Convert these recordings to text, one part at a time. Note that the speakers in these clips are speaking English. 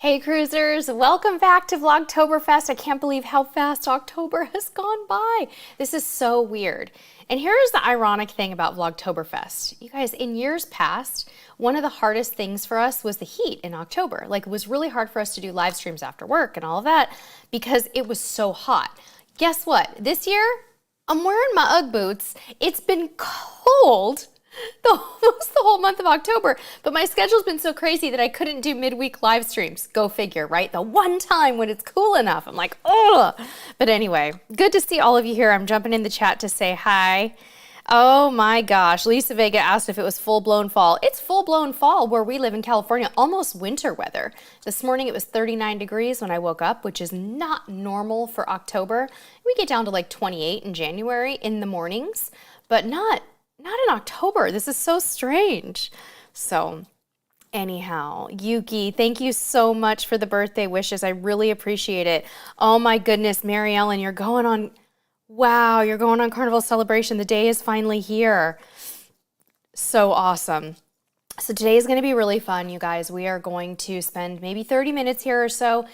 Hey cruisers, welcome back to Vlogtoberfest. I can't believe how fast October has gone by. This is so weird. And here's the ironic thing about Vlogtoberfest. You guys, in years past, one of the hardest things for us was the heat in October. Like, it was really hard for us to do live streams after work and all of that because it was so hot. Guess what? This year, I'm wearing my UGG boots. It's been cold almost the whole month of October, but my schedule's been so crazy that I couldn't do midweek live streams. Go figure, right? The one time when it's cool enough, I'm like, oh. But anyway, good to see all of you here. I'm jumping in the chat to say hi. Oh my gosh, Lisa Vega asked if it was full-blown fall. It's full-blown fall where we live in California, almost winter weather. This morning it was 39 degrees when I woke up, which is not normal for October. We get down to like 28 in January in the mornings, but not in October. This is so strange. So anyhow, Yuki, thank you so much for the birthday wishes. I really appreciate it. Oh my goodness, Mary Ellen, you're going on, wow, you're going on Carnival Celebration. The day is finally here. So awesome. So today is going to be really fun, you guys. We are going to spend maybe 30 minutes here or so,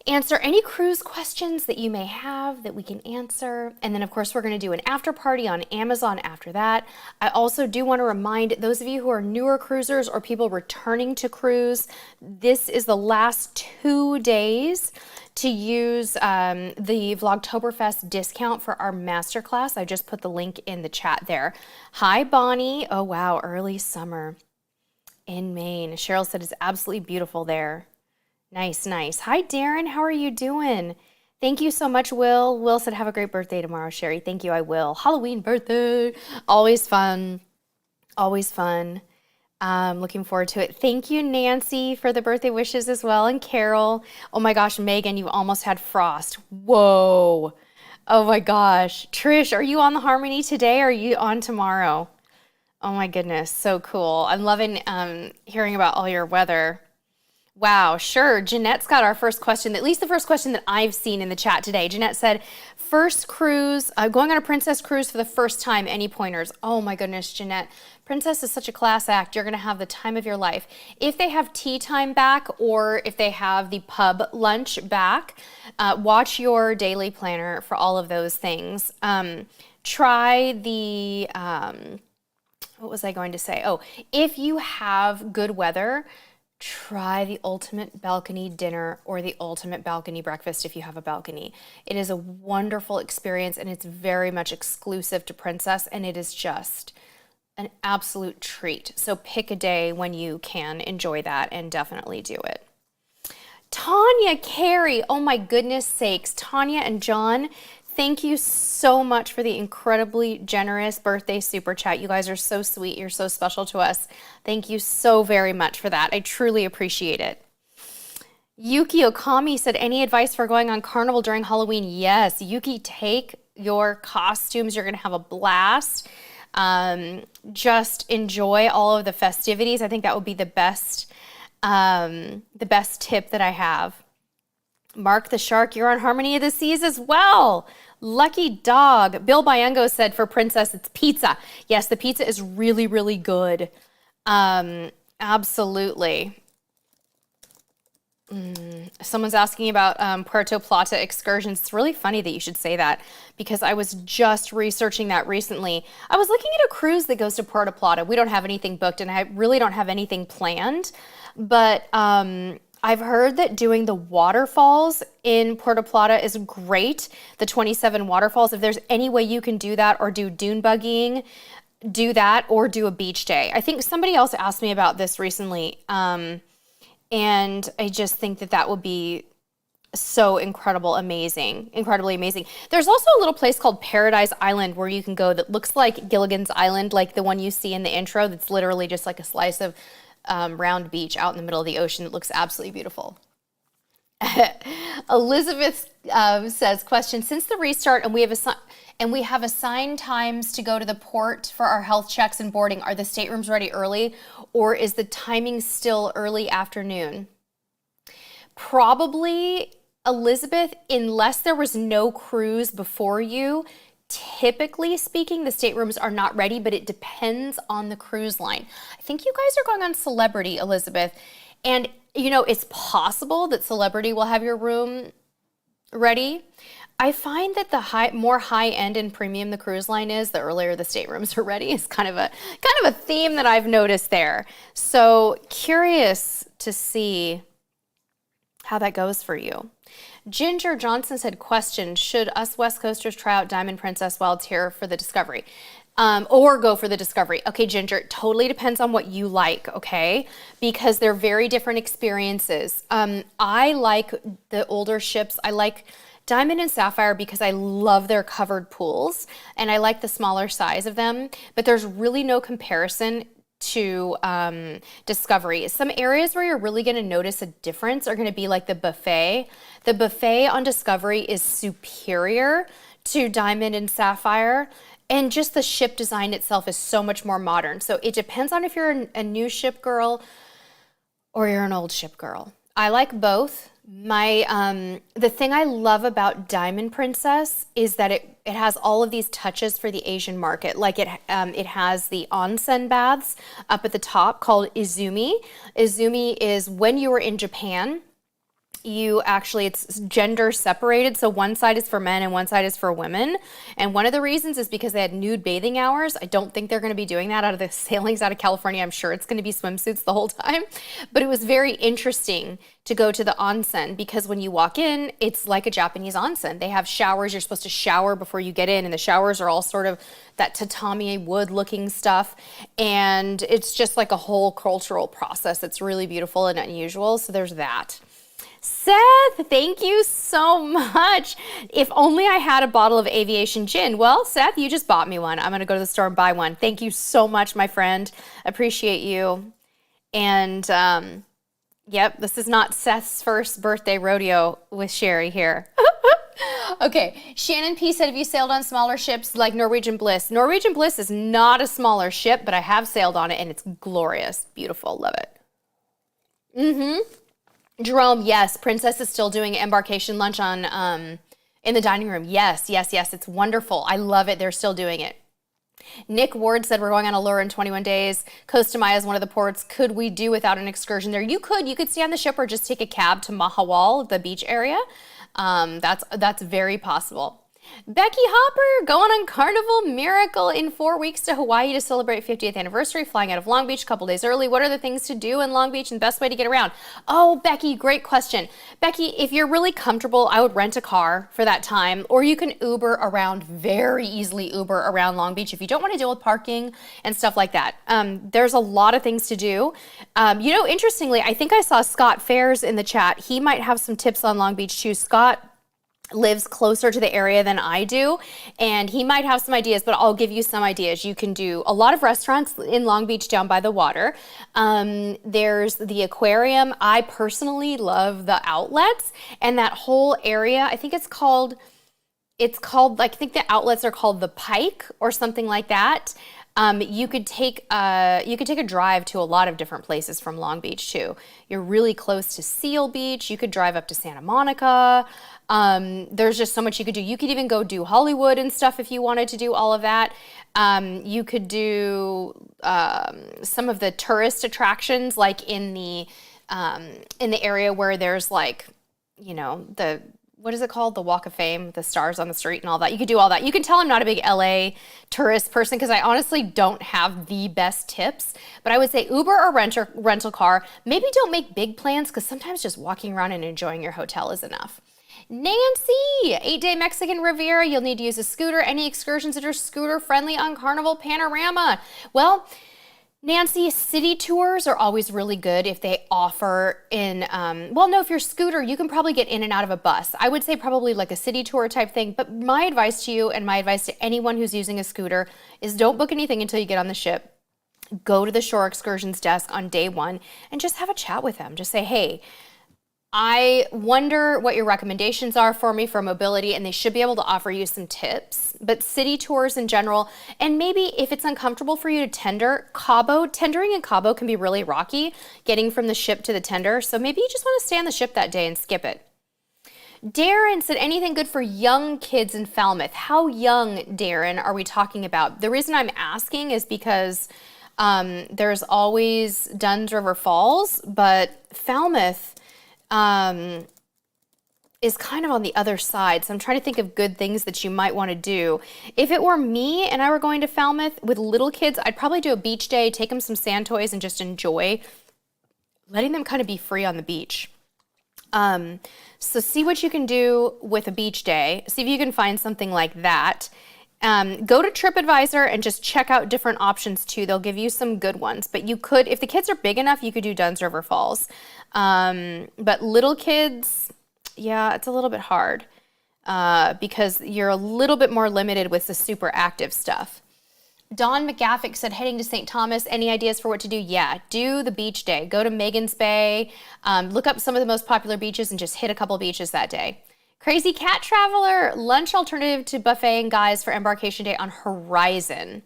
answer any cruise questions that you may have that we can answer. And then of course we're going to do an after party on Amazon after that. I also do want to remind those of you who are newer cruisers or people returning to cruise, this is the last 2 days to use the Vlogtoberfest discount for our masterclass. I just put the link in the chat there. Hi Bonnie. Oh wow, early summer in Maine. Cheryl said it's absolutely beautiful there. Nice, nice. Hi, Darren. How are you doing? Thank you so much, Will. Will said, have a great birthday tomorrow, Sherry. Thank you, I will. Halloween birthday. Always fun. Always fun. Looking forward to it. Thank you, Nancy, for the birthday wishes as well. And Carol. Oh my gosh, Megan, you almost had frost. Whoa. Oh my gosh. Trish, are you on the Harmony today or are you on tomorrow? Oh my goodness. So cool. I'm loving hearing about all your weather. Wow, sure. Jeanette's got our first question, at least the first question that I've seen in the chat today. Jeanette said, first cruise, going on a Princess cruise for the first time, any pointers? Oh my goodness, Jeanette. Princess is such a class act. You're going to have the time of your life. If they have tea time back or if they have the pub lunch back, watch your daily planner for all of those things. Try the, what was I going to say? Oh, if you have good weather, try the ultimate balcony dinner or the ultimate balcony breakfast if you have a balcony. It is a wonderful experience and it's very much exclusive to Princess and it is just an absolute treat. So pick a day when you can enjoy that and definitely do it. Tanya Carey, oh my goodness sakes. Tanya and John, thank you so much for the incredibly generous birthday super chat. You guys are so sweet. You're so special to us. Thank you so very much for that. I truly appreciate it. Yuki Okami said, any advice for going on Carnival during Halloween? Yes, Yuki, take your costumes. You're going to have a blast. Just enjoy all of the festivities. I think that would be the best tip that I have. Mark the Shark, you're on Harmony of the Seas as well. Lucky dog. Bill Biango said for Princess, it's pizza. Yes, the pizza is really, really good. Absolutely. Someone's asking about Puerto Plata excursions. It's really funny that you should say that because I was just researching that recently. I was looking at a cruise that goes to Puerto Plata. We don't have anything booked and I really don't have anything planned, but I've heard that doing the waterfalls in Puerto Plata is great, the 27 waterfalls. If there's any way you can do that or do dune buggying, do that or do a beach day. I think somebody else asked me about this recently, and I just think that that would be so incredibly amazing. There's also a little place called Paradise Island where you can go that looks like Gilligan's Island, like the one you see in the intro that's literally just like a slice of round beach out in the middle of the ocean that looks absolutely beautiful. Elizabeth says, question, since the restart and we have assigned times to go to the port for our health checks and boarding, are the staterooms ready early or is the timing still early afternoon? Probably, Elizabeth, unless there was no cruise before you, typically speaking, the staterooms are not ready, but it depends on the cruise line. I think you guys are going on Celebrity, Elizabeth, and you know, it's possible that Celebrity will have your room ready. I find that the more high end and premium the cruise line is, the earlier the staterooms are ready. Is kind of a theme that I've noticed there. So curious to see how that goes for you. Ginger Johnson said, question, should us West Coasters try out Diamond Princess while it's here for the Discovery? Or go for the Discovery? Okay, Ginger, it totally depends on what you like, okay? Because they're very different experiences. I like the older ships. I like Diamond and Sapphire because I love their covered pools, and I like the smaller size of them, but there's really no comparison to Discovery. Some areas where you're really going to notice a difference are going to be like the buffet. The buffet on Discovery is superior to Diamond and Sapphire, and just the ship design itself is so much more modern. So it depends on if you're a new ship girl or you're an old ship girl. I like both. The thing I love about Diamond Princess is that it has all of these touches for the Asian market. Like it has the onsen baths up at the top called Izumi. Izumi is when you were in Japan, it's gender separated. So one side is for men and one side is for women. And one of the reasons is because they had nude bathing hours. I don't think they're going to be doing that out of the sailings out of California. I'm sure it's going to be swimsuits the whole time. But it was very interesting to go to the onsen because when you walk in, it's like a Japanese onsen. They have showers. You're supposed to shower before you get in, and the showers are all sort of that tatami wood looking stuff. And it's just like a whole cultural process. It's really beautiful and unusual. So there's that. Seth, thank you so much. If only I had a bottle of aviation gin. Well, Seth, you just bought me one. I'm going to go to the store and buy one. Thank you so much, my friend. Appreciate you. And yep, this is not Seth's first birthday rodeo with Sherry here. Okay, Shannon P said, have you sailed on smaller ships like Norwegian Bliss? Norwegian Bliss is not a smaller ship, but I have sailed on it and it's glorious. Beautiful. Love it. Jerome, yes, Princess is still doing embarkation lunch on in the dining room. Yes, it's wonderful. I love it. They're still doing it. Nick Ward said we're going on Allure in 21 days. Costa Maya is one of the ports. Could we do without an excursion there? You could stay on the ship or just take a cab to Mahawal, the beach area. That's very possible. Becky Hopper going on Carnival Miracle in 4 weeks to Hawaii to celebrate 50th anniversary, flying out of Long Beach a couple days early. What are the things to do in Long Beach and the best way to get around? Oh, Becky, great question. Becky, if you're really comfortable, I would rent a car for that time, or you can Uber around, very easily Uber around Long Beach if you don't want to deal with parking and stuff like that. There's a lot of things to do. Interestingly, I think I saw Scott Fairs in the chat. He might have some tips on Long Beach too. Scott lives closer to the area than I do, and he might have some ideas, but I'll give you some ideas. You can do a lot of restaurants in Long Beach down by the water. There's the aquarium. I personally love the outlets and that whole area. I think I think the outlets are called the Pike or something like that. You could take a drive to a lot of different places from Long Beach too. You're really close to Seal Beach. You could drive up to Santa Monica. There's just so much you could do. You could even go do Hollywood and stuff if you wanted to do all of that. You could do some of the tourist attractions, like in the area where there's like, what is it called? The Walk of Fame, the stars on the street and all that. You could do all that. You can tell I'm not a big LA tourist person because I honestly don't have the best tips. But I would say Uber or rental car. Maybe don't make big plans because sometimes just walking around and enjoying your hotel is enough. Nancy, 8-day Mexican Riviera. You'll need to use a scooter. Any excursions that are scooter friendly on Carnival Panorama? Well, Nancy, city tours are always really good if they offer if you're a scooter, you can probably get in and out of a bus. I would say probably like a city tour type thing, but my advice to you and my advice to anyone who's using a scooter is don't book anything until you get on the ship. Go to the Shore Excursions desk on day one and just have a chat with them. Just say, hey, I wonder what your recommendations are for me for mobility, and they should be able to offer you some tips. But city tours in general, and maybe if it's uncomfortable for you to tendering in Cabo can be really rocky, getting from the ship to the tender. So maybe you just want to stay on the ship that day and skip it. Darren said, anything good for young kids in Falmouth? How young, Darren, are we talking about? The reason I'm asking is because There's always Dunn's River Falls, but Falmouth is kind of on the other side. So I'm trying to think of good things that you might want to do. If it were me and I were going to Falmouth with little kids, I'd probably do a beach day, take them some sand toys and just enjoy letting them kind of be free on the beach. So see what you can do with a beach day. See if you can find something like that. Go to TripAdvisor and just check out different options too. They'll give you some good ones. But you could, if the kids are big enough, you could do Dunn's River Falls. But little kids, yeah, it's a little bit hard because you're a little bit more limited with the super active stuff. Dawn McGaffick said, heading to St. Thomas, any ideas for what to do? Yeah, do the beach day. Go to Megan's Bay, look up some of the most popular beaches and just hit a couple beaches that day. Crazy Cat Traveler, lunch alternative to buffet and guys for Embarkation Day on Horizon.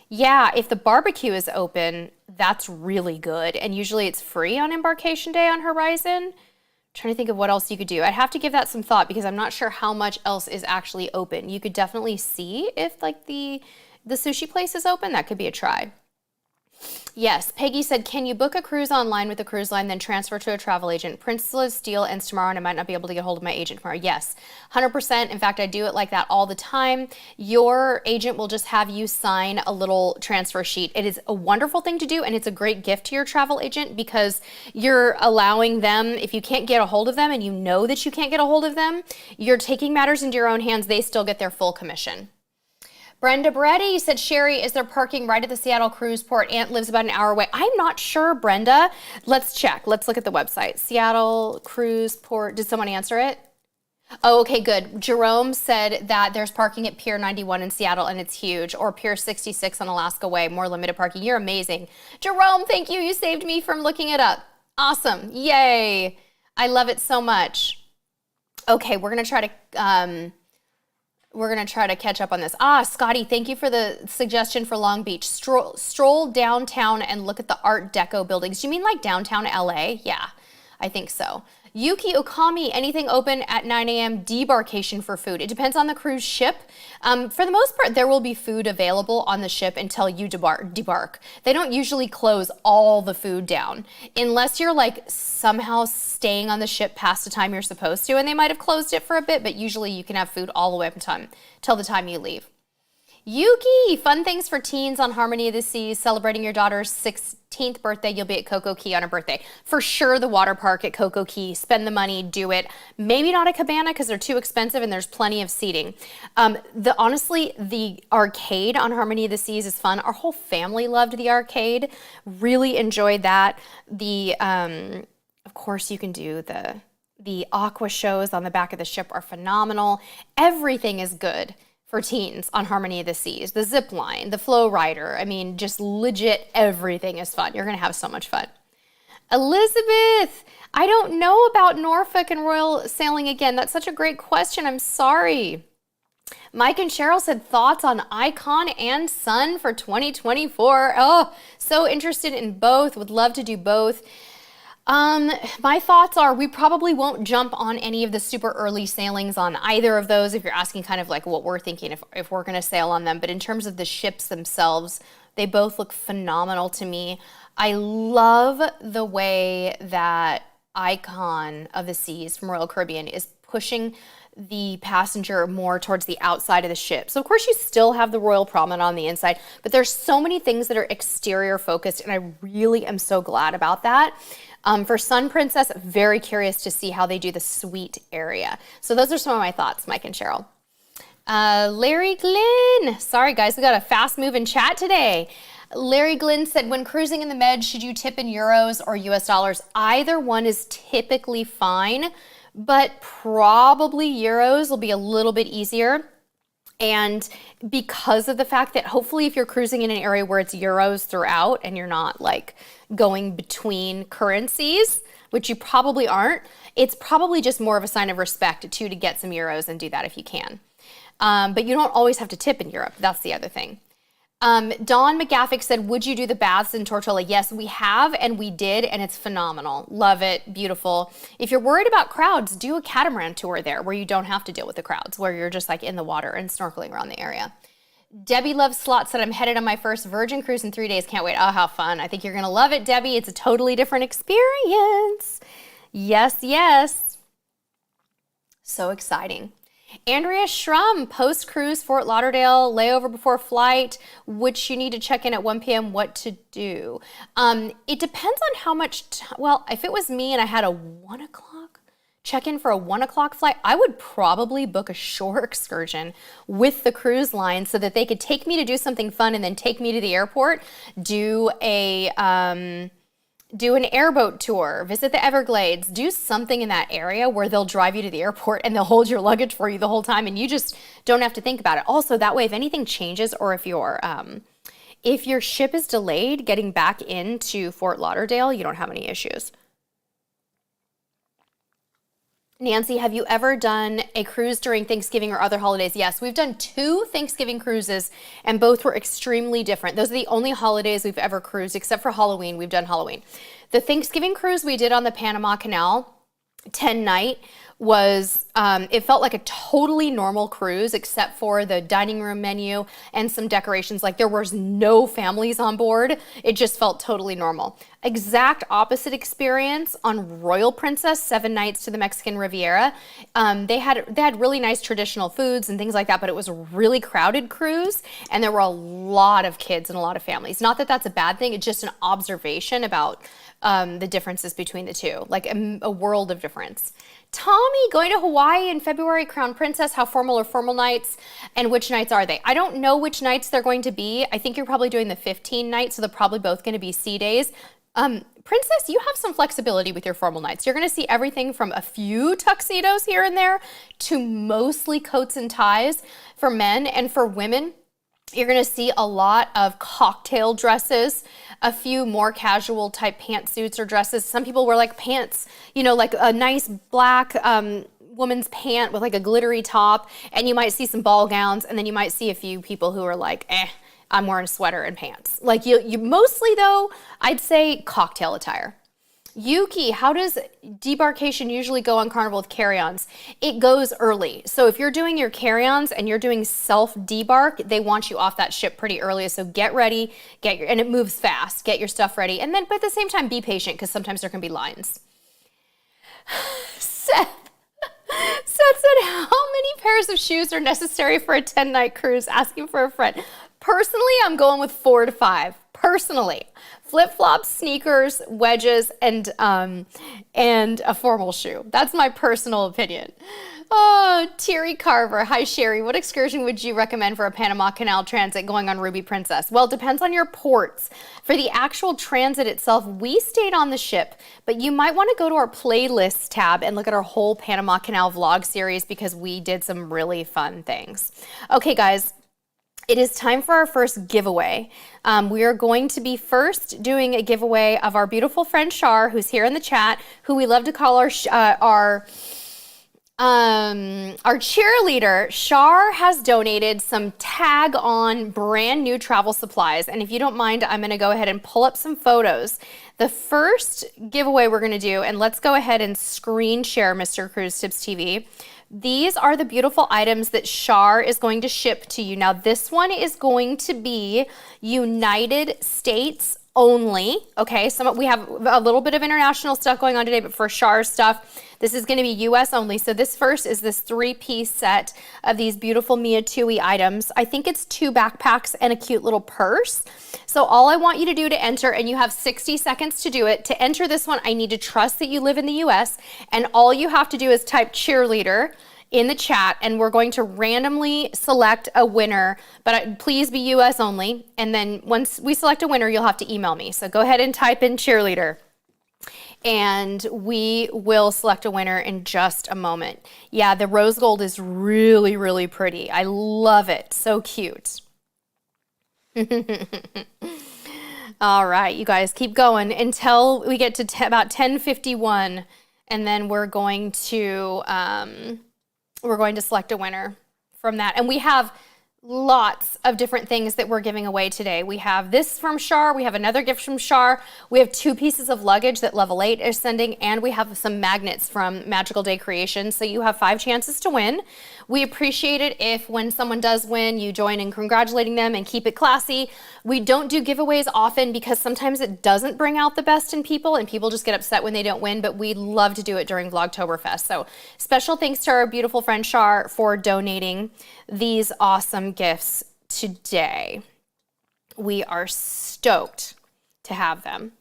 Yeah, if the barbecue is open, that's really good. And usually it's free on Embarkation Day on Horizon. Trying to think of what else you could do. I'd have to give that some thought because I'm not sure how much else is actually open. You could definitely see if like the sushi place is open. That could be a try. Yes, Peggy said, can you book a cruise online with a cruise line, then transfer to a travel agent? Princess Deal ends tomorrow and I might not be able to get hold of my agent tomorrow. Yes, 100%. In fact, I do it like that all the time. Your agent will just have you sign a little transfer sheet. It is a wonderful thing to do and it's a great gift to your travel agent because you're allowing them, if you can't get a hold of them and you know that you can't get a hold of them, you're taking matters into your own hands. They still get their full commission. Brenda Beretti said, Sherry, is there parking right at the Seattle cruise port? Aunt lives about an hour away. I'm not sure, Brenda. Let's check. Let's look at the website. Seattle cruise port. Did someone answer it? Oh, okay, good. Jerome said that there's parking at Pier 91 in Seattle and it's huge, or Pier 66 on Alaska Way, more limited parking. You're amazing. Jerome, thank you. You saved me from looking it up. Awesome. Yay. I love it so much. Okay, we're going to try to... We're going to try to catch up on this. Scotty, thank you for the suggestion for Long Beach. Stroll downtown and look at the Art Deco buildings. Do you mean like downtown LA? Yeah, I think so. Yuki Okami, anything open at 9 a.m. debarkation for food? It depends on the cruise ship. For the most part, there will be food available on the ship until you debark. They don't usually close all the food down unless you're like somehow staying on the ship past the time you're supposed to, and they might have closed it for a bit, but usually you can have food all the way up till the time you leave. Yuki, fun things for teens on Harmony of the Seas, celebrating your daughter's 16th birthday. You'll be at Coco Key on her birthday. For sure, the water park at Coco Key. Spend the money, do it. Maybe not a cabana because they're too expensive and there's plenty of seating. Honestly, the arcade on Harmony of the Seas is fun. Our whole family loved the arcade. Really enjoyed that. Of course, you can do the aqua shows on the back of the ship are phenomenal. Everything is good for teens on Harmony of the Seas. The zip line, the flow rider. I mean, just legit everything is fun. You're going to have so much fun. Elizabeth, I don't know about Norfolk and Royal Sailing again. That's such a great question. I'm sorry. Mike and Cheryl said thoughts on Icon and Sun for 2024. Oh, so interested in both. Would love to do both. My thoughts are we probably won't jump on any of the super early sailings on either of those if you're asking kind of like what we're thinking if we're going to sail on them. But in terms of the ships themselves, they both look phenomenal to me. I love the way that Icon of the Seas from Royal Caribbean is pushing the passenger more towards the outside of the ship. So of course you still have the Royal Promenade on the inside, but there's so many things that are exterior focused and I really am so glad about that. For Sun Princess, very curious to see how they do the suite area. So those are some of my thoughts, Mike and Cheryl. Larry Glenn, sorry guys, we got a fast moving chat today. Larry Glenn said, when cruising in the Med, should you tip in euros or US dollars? Either one is typically fine, but probably euros will be a little bit easier. And because of the fact that hopefully if you're cruising in an area where it's euros throughout and you're not like going between currencies, which you probably aren't, it's probably just more of a sign of respect to get some euros and do that if you can. But you don't always have to tip in Europe. That's the other thing. Dawn McGaffick said, would you do the baths in Tortola? Yes, we have and we did, and it's phenomenal. Love it. Beautiful. If you're worried about crowds, do a catamaran tour there where you don't have to deal with the crowds, where you're just like in the water and snorkeling around the area. Debbie loves slots, said I'm headed on my first Virgin cruise in 3 days. Can't wait. Oh, how fun. I think you're going to love it, Debbie. It's a totally different experience. Yes, yes. So exciting. Andrea Shrum, post-cruise, Fort Lauderdale, layover before flight, which you need to check in at 1 p.m., what to do. It depends on how much, well, if it was me and I had a 1 o'clock check-in for a 1 o'clock flight, I would probably book a shore excursion with the cruise line so that they could take me to do something fun and then take me to the airport, do an airboat tour, visit the Everglades, do something in that area where they'll drive you to the airport and they'll hold your luggage for you the whole time and you just don't have to think about it. Also, that way, if anything changes or if your ship is delayed getting back into Fort Lauderdale, you don't have any issues. Nancy, have you ever done a cruise during Thanksgiving or other holidays? Yes, we've done 2 Thanksgiving cruises and both were extremely different. Those are the only holidays we've ever cruised, except for Halloween. We've done Halloween. The Thanksgiving cruise we did on the Panama Canal, 10-night, was, it felt like a totally normal cruise except for the dining room menu and some decorations. Like there was no families on board. It just felt totally normal. Exact opposite experience on Royal Princess, 7 nights to the Mexican Riviera. They had really nice traditional foods and things like that, but it was a really crowded cruise and there were a lot of kids and a lot of families. Not that that's a bad thing, it's just an observation about the differences between the two, like a world of difference. Tommy, going to Hawaii in February, Crown Princess, how formal are formal nights and which nights are they? I don't know which nights they're going to be. I think you're probably doing the 15 nights, so they're probably both going to be sea days. Princess, you have some flexibility with your formal nights. You're going to see everything from a few tuxedos here and there to mostly coats and ties for men, and for women, you're going to see a lot of cocktail dresses, a few more casual type pantsuits or dresses. Some people wear like pants, you know, like a nice black woman's pant with like a glittery top, and you might see some ball gowns, and then you might see a few people who are like, I'm wearing a sweater and pants. Like you mostly though, I'd say cocktail attire. Yuki, how does debarkation usually go on Carnival with carry-ons? It goes early. So if you're doing your carry-ons and you're doing self-debark, they want you off that ship pretty early. So get ready, and it moves fast. Get your stuff ready. And then, but at the same time, be patient because sometimes there can be lines. Seth said, how many pairs of shoes are necessary for a 10-night cruise? Asking for a friend. Personally, I'm going with 4 to 5. Personally. Flip-flops, sneakers, wedges, and a formal shoe. That's my personal opinion. Oh, Terry Carver. Hi, Sherry. What excursion would you recommend for a Panama Canal transit going on Ruby Princess? Well, it depends on your ports. For the actual transit itself, we stayed on the ship, but you might want to go to our playlists tab and look at our whole Panama Canal vlog series because we did some really fun things. Okay, guys. It is time for our first giveaway. We are going to be first doing a giveaway of our beautiful friend Shar, who's here in the chat, who we love to call our cheerleader. Shar has donated some tag on brand new travel supplies. And if you don't mind, I'm going to go ahead and pull up some photos. The first giveaway we're going to do, and let's go ahead and screen share Mr. Cruise Tips TV. These are the beautiful items that Shar is going to ship to you. Now, this one is going to be United States only, okay? We have a little bit of international stuff going on today, but for Shar's stuff, this is going to be US only. So this first is this 3-piece set of these beautiful Mia Tui items. I think it's 2 backpacks and a cute little purse. So all I want you to do to enter, and you have 60 seconds to do it, to enter this one, I need to trust that you live in the US, and all you have to do is type cheerleader in the chat, and we're going to randomly select a winner, but please be US only. And then once we select a winner, you'll have to email me. So go ahead and type in cheerleader, and we will select a winner in just a moment. Yeah, the rose gold is really, really pretty. I love it. So cute. All right, you guys keep going until we get to about 10:51, and then we're going to select a winner from that. And we have lots of different things that we're giving away today. We have this from Shar, we have another gift from Shar, we have 2 pieces of luggage that Level 8 is sending, and we have some magnets from Magical Day Creations, so you have 5 chances to win. We appreciate it if when someone does win, you join in congratulating them and keep it classy. We don't do giveaways often because sometimes it doesn't bring out the best in people and people just get upset when they don't win, but we love to do it during Vlogtoberfest. So special thanks to our beautiful friend Shar for donating these awesome gifts today. We are stoked to have them.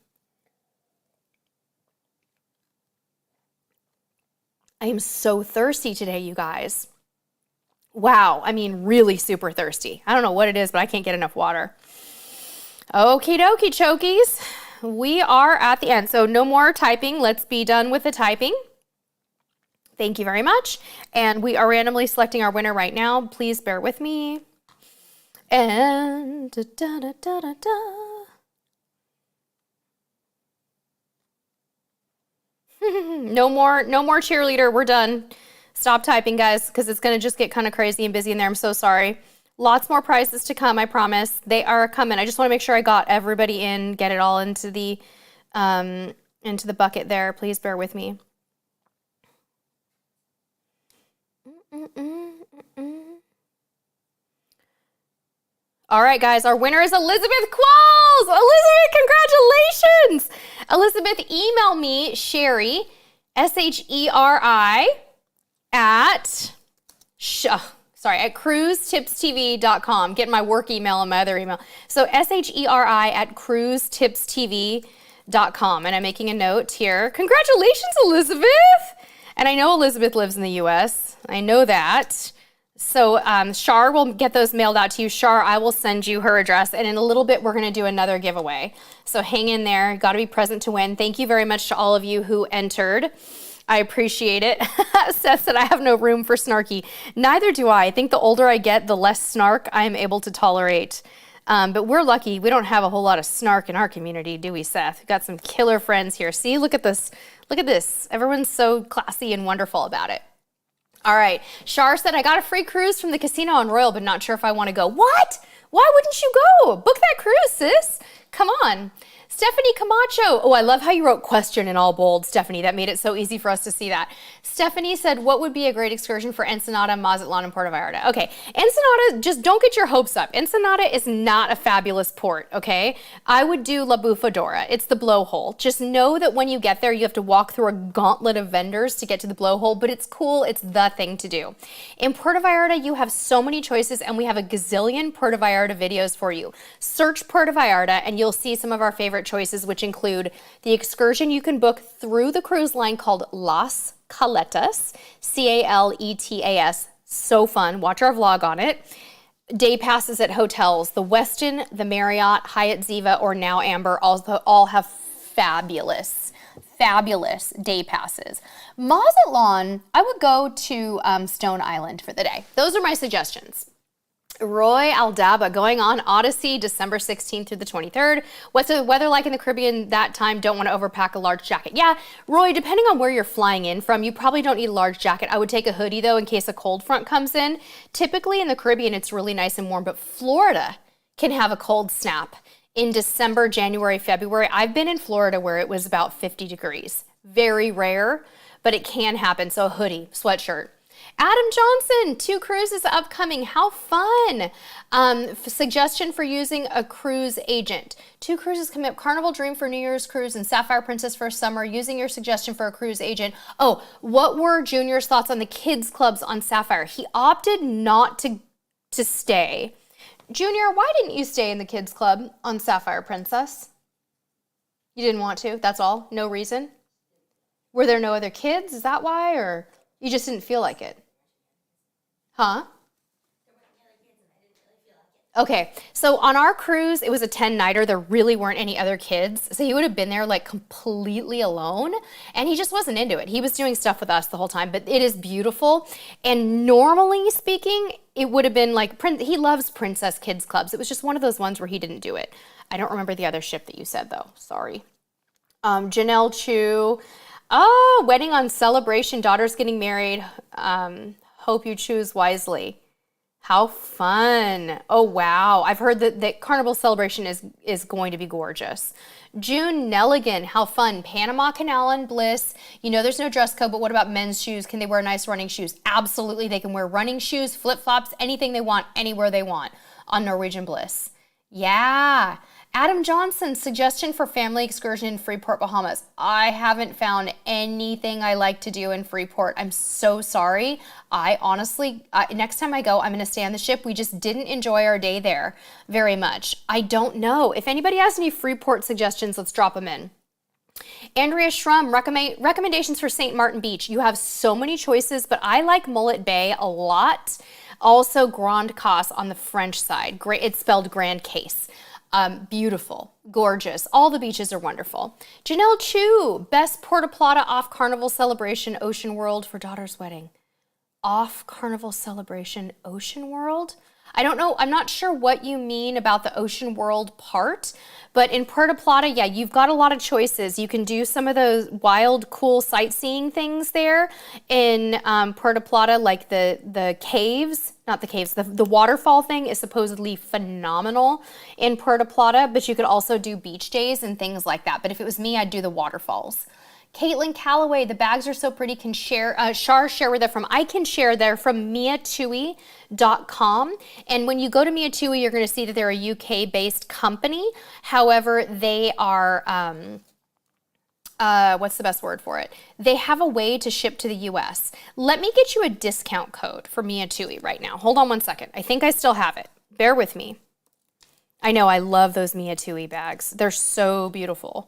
I am so thirsty today, you guys. Wow, I mean really super thirsty. I don't know what it is, but I can't get enough water. Okie dokie chokies. We are at the end, so no more typing. Let's be done with the typing. Thank you very much. And we are randomly selecting our winner right now. Please bear with me. And no more cheerleader. We're done. Stop typing, guys, because it's going to just get kind of crazy and busy in there. I'm so sorry. Lots more prizes to come, I promise. They are coming. I just want to make sure I got everybody in, get it all into the bucket there. Please bear with me. All right, guys, our winner is Elizabeth Qualls. Elizabeth, congratulations. Elizabeth, email me, Sherry, S-H-E-R-I, at cruisetipstv.com. Getting my work email and my other email. So S-H-E-R-I at cruisetipstv.com. And I'm making a note here. Congratulations, Elizabeth. And I know Elizabeth lives in the U.S. I know that. So Shar will get those mailed out to you. Shar, I will send you her address. And in a little bit, we're going to do another giveaway. So hang in there. Got to be present to win. Thank you very much to all of you who entered. I appreciate it. Seth said, I have no room for snarky. Neither do I. I think the older I get, the less snark I am able to tolerate. But we're lucky. We don't have a whole lot of snark in our community, do we, Seth? We've got some killer friends here. See, look at this. Look at this. Everyone's so classy and wonderful about it. All right. Shar said, I got a free cruise from the casino on Royal, but not sure if I want to go. What? Why wouldn't you go? Book that cruise, sis. Come on. Stephanie Camacho. Oh, I love how you wrote question in all bold, Stephanie. That made it so easy for us to see that. Stephanie said, what would be a great excursion for Ensenada, Mazatlan, and Puerto Vallarta? Okay, Ensenada, just don't get your hopes up. Ensenada is not a fabulous port, okay? I would do La Bufadora. It's the blowhole. Just know that when you get there, you have to walk through a gauntlet of vendors to get to the blowhole, but it's cool. It's the thing to do. In Puerto Vallarta, you have so many choices, and we have a gazillion Puerto Vallarta videos for you. Search Puerto Vallarta, and you'll see some of our favorite choices, which include the excursion you can book through the cruise line called Las Caletas, C-A-L-E-T-A-S. So fun. Watch our vlog on it. Day passes at hotels. The Westin, the Marriott, Hyatt Ziva, or now Amber all have fabulous day passes. Mazatlan, I would go to Stone Island for the day. Those are my suggestions. Roy Aldaba going on Odyssey December 16th through the 23rd. What's the weather like in the Caribbean that time? Don't want to overpack a large jacket. Yeah, Roy, depending on where you're flying in from, you probably don't need a large jacket. I would take a hoodie though in case a cold front comes in. Typically in the Caribbean, it's really nice and warm, but Florida can have a cold snap in December, January, February. I've been in Florida where it was about 50 degrees. Very rare, but it can happen. So a hoodie, sweatshirt. Adam Johnson, 2 cruises upcoming. How fun. Suggestion for using a cruise agent. 2 cruises coming up. Carnival Dream for New Year's cruise and Sapphire Princess for summer. Using your suggestion for a cruise agent. Oh, what were Junior's thoughts on the kids clubs on Sapphire? He opted not to stay. Junior, why didn't you stay in the kids club on Sapphire Princess? You didn't want to? That's all? No reason? Were there no other kids? Is that why? Or you just didn't feel like it? Huh? Okay, so on our cruise, it was a 10-nighter. There really weren't any other kids. So he would have been there like completely alone, and he just wasn't into it. He was doing stuff with us the whole time, but it is beautiful. And normally speaking, it would have been like, he loves Princess Kids Clubs. It was just one of those ones where he didn't do it. I don't remember the other ship that you said though, sorry. Janelle Chu, oh, wedding on Celebration, daughter's getting married. Hope you choose wisely. How fun. Oh, wow. I've heard that Carnival Celebration is going to be gorgeous. June Nelligan, how fun. Panama Canal and Bliss. You know there's no dress code, but what about men's shoes? Can they wear nice running shoes? Absolutely. They can wear running shoes, flip-flops, anything they want, anywhere they want on Norwegian Bliss. Yeah. Adam Johnson, suggestion for family excursion in Freeport, Bahamas. I haven't found anything I like to do in Freeport. I'm so sorry. I honestly, next time I go, I'm going to stay on the ship. We just didn't enjoy our day there very much. I don't know. If anybody has any Freeport suggestions, let's drop them in. Andrea Schrum, recommendations for St. Martin Beach. You have so many choices, but I like Mullet Bay a lot. Also Grande Casse on the French side. Great, it's spelled Grand Case. Beautiful, gorgeous. All the beaches are wonderful. Janelle Chu, best Porta Plata off Carnival Celebration Ocean World for daughter's wedding. Off Carnival Celebration Ocean World? I don't know. I'm not sure what you mean about the Ocean World part, but in Puerto Plata, yeah, you've got a lot of choices. You can do some of those wild, cool sightseeing things there in Puerto Plata, like the caves, not the caves, the waterfall thing is supposedly phenomenal in Puerto Plata, but you could also do beach days and things like that. But if it was me, I'd do the waterfalls. Caitlin Calloway, the bags are so pretty, can share, Shar, share where they're from. I can share, they're from miatui.com. And when you go to Miatui, you're going to see that they're a UK-based company. However, they are, what's the best word for it? They have a way to ship to the US. Let me get you a discount code for Miatui right now. Hold on one second. I think I still have it. Bear with me. I know, I love those Miatui bags. They're so beautiful.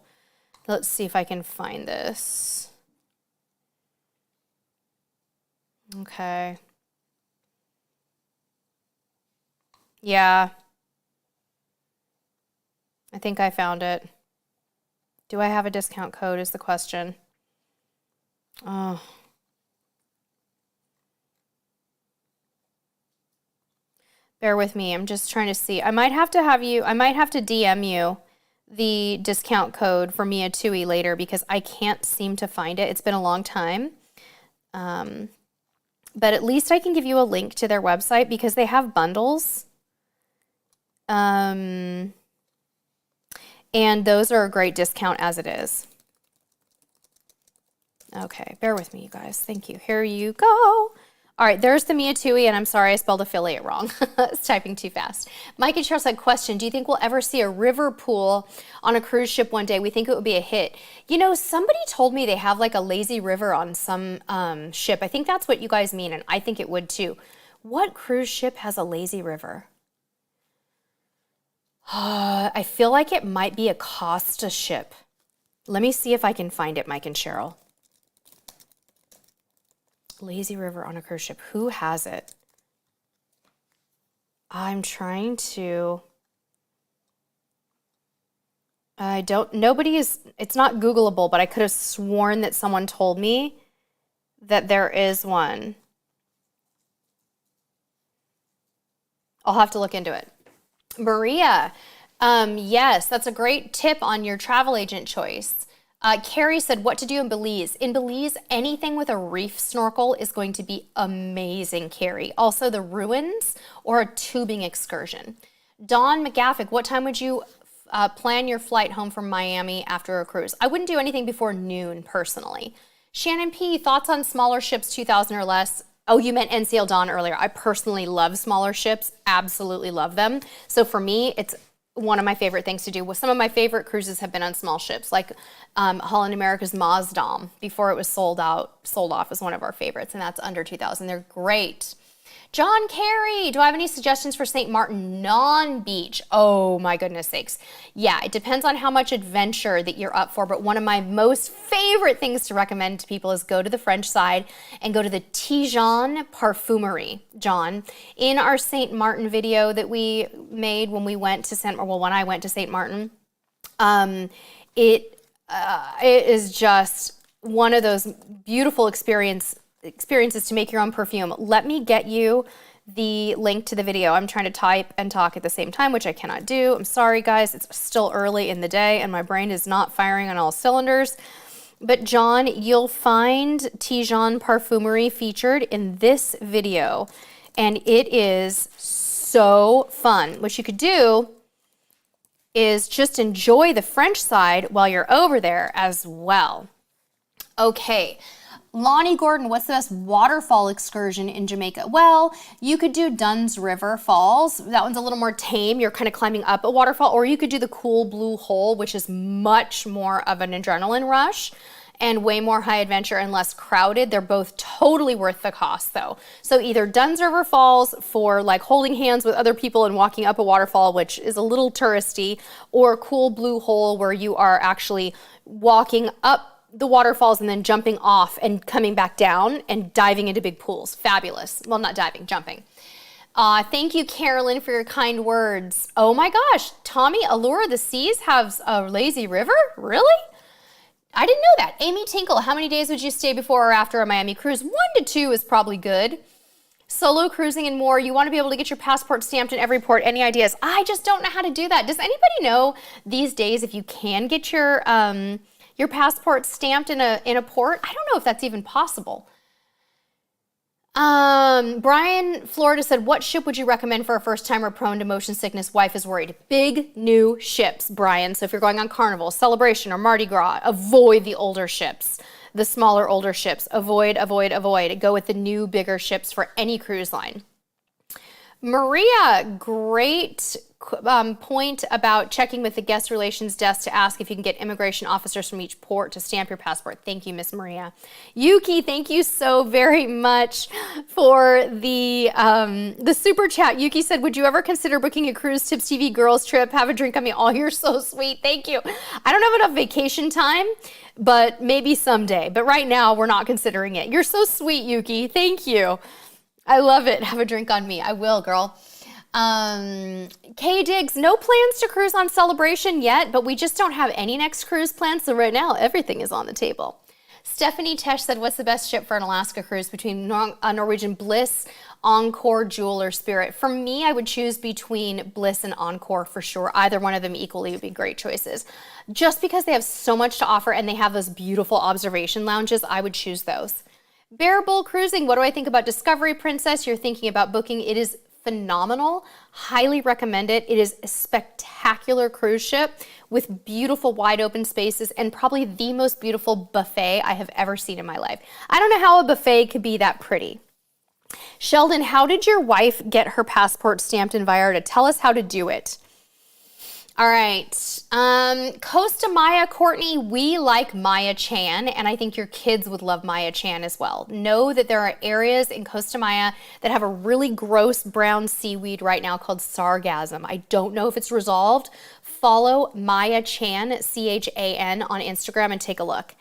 Let's see if I can find this. Okay. Yeah. I think I found it. Do I have a discount code is the question. Oh. Bear with me. I'm just trying to see. I might have to DM you the discount code for Miatui later because I can't seem to find it. It's been a long time. But at least I can give you a link to their website because they have bundles. And those are a great discount as it is. Okay, bear with me, you guys. Thank you. Here you go. All right, there's the Miatui, and I'm sorry I spelled affiliate wrong. I was typing too fast. Mike and Charles had a question. Do you think we'll ever see a river pool on a cruise ship one day? We think it would be a hit. You know, somebody told me they have like a lazy river on some ship. I think that's what you guys mean, and I think it would too. What cruise ship has a lazy river? I feel like it might be a Costa ship. Let me see if I can find it, Mike and Cheryl. Lazy river on a cruise ship. Who has it? I'm trying to. It's not Googleable, but I could have sworn that someone told me that there is one. I'll have to look into it. Maria, yes, that's a great tip on your travel agent choice. Carrie said, what to do in Belize? In Belize, anything with a reef snorkel is going to be amazing, Carrie. Also, the ruins or a tubing excursion. Dawn McGaffick, what time would you plan your flight home from Miami after a cruise? I wouldn't do anything before noon, personally. Shannon P., thoughts on smaller ships, 2,000 or less? Oh, you meant NCL Dawn earlier. I personally love smaller ships, absolutely love them. So for me, it's one of my favorite things to do. Some of my favorite cruises have been on small ships, like Holland America's Maasdam, before it was sold off, is one of our favorites, and that's under 2,000. They're great. John Carey, do I have any suggestions for St. Martin non-beach? Oh my goodness sakes. Yeah, it depends on how much adventure that you're up for, but one of my most favorite things to recommend to people is go to the French side and go to the Tijan Parfumerie, John. In our St. Martin video that we made when we went to when I went to St. Martin, it is just one of those beautiful experiences to make your own perfume. Let me get you the link to the video. I'm trying to type and talk at the same time, which I cannot do. I'm sorry, guys. It's still early in the day and my brain is not firing on all cylinders. But John, you'll find Tijan Parfumerie featured in this video. and it is so fun. What you could do is just enjoy the French side while you're over there as well. Okay, Lonnie Gordon, what's the best waterfall excursion in Jamaica? Well, you could do Dunn's River Falls. That one's a little more tame. You're kind of climbing up a waterfall, or you could do the Cool Blue Hole, which is much more of an adrenaline rush and way more high adventure and less crowded. They're both totally worth the cost though. So either Dunn's River Falls for like holding hands with other people and walking up a waterfall, which is a little touristy, or Cool Blue Hole where you are actually walking up the waterfalls and then jumping off and coming back down and diving into big pools. Fabulous. Well, not diving, jumping. Thank you, Carolyn, for your kind words. Oh my gosh, Tommy, Allure of the Seas has a lazy river? Really? I didn't know that. Amy Tinkle, how many days would you stay before or after a Miami cruise? 1 to 2 is probably good. Solo cruising and more. You want to be able to get your passport stamped in every port. Any ideas? I just don't know how to do that. Does anybody know these days if you can get your passport stamped in a port? I don't know if that's even possible. Brian Florida said, what ship would you recommend for a first timer prone to motion sickness? Wife is worried. Big new ships, Brian. So if you're going on Carnival, Celebration, or Mardi Gras, avoid the older ships, the smaller, older ships. Avoid, avoid, avoid. Go with the new, bigger ships for any cruise line. Maria, great point about checking with the guest relations desk to ask if you can get immigration officers from each port to stamp your passport. Thank you, Miss Maria. Yuki, thank you so very much for the super chat. Yuki said, would you ever consider booking a Cruise Tips TV girls trip? Have a drink on me. Oh, you're so sweet. Thank you. I don't have enough vacation time, but maybe someday. But right now, we're not considering it. You're so sweet, Yuki. Thank you. I love it. Have a drink on me. I will, girl. Kay Diggs, no plans to cruise on Celebration yet, but we just don't have any next cruise plans. So right now, everything is on the table. Stephanie Tesh said, what's the best ship for an Alaska cruise between Norwegian Bliss, Encore, Jewel, or Spirit? For me, I would choose between Bliss and Encore for sure. Either one of them equally would be great choices. Just because they have so much to offer and they have those beautiful observation lounges, I would choose those. Bear Bull Cruising, what do I think about Discovery Princess? You're thinking about booking. It is phenomenal. Highly recommend it. It is a spectacular cruise ship with beautiful wide open spaces and probably the most beautiful buffet I have ever seen in my life. I don't know how a buffet could be that pretty. Sheldon, how did your wife get her passport stamped in Vallarta? Tell us how to do it. All right, Costa Maya, Courtney, we like Maya Chan, and I think your kids would love Maya Chan as well. Know that there are areas in Costa Maya that have a really gross brown seaweed right now called sargassum. I don't know if it's resolved. Follow Maya Chan, C-H-A-N, on Instagram and take a look.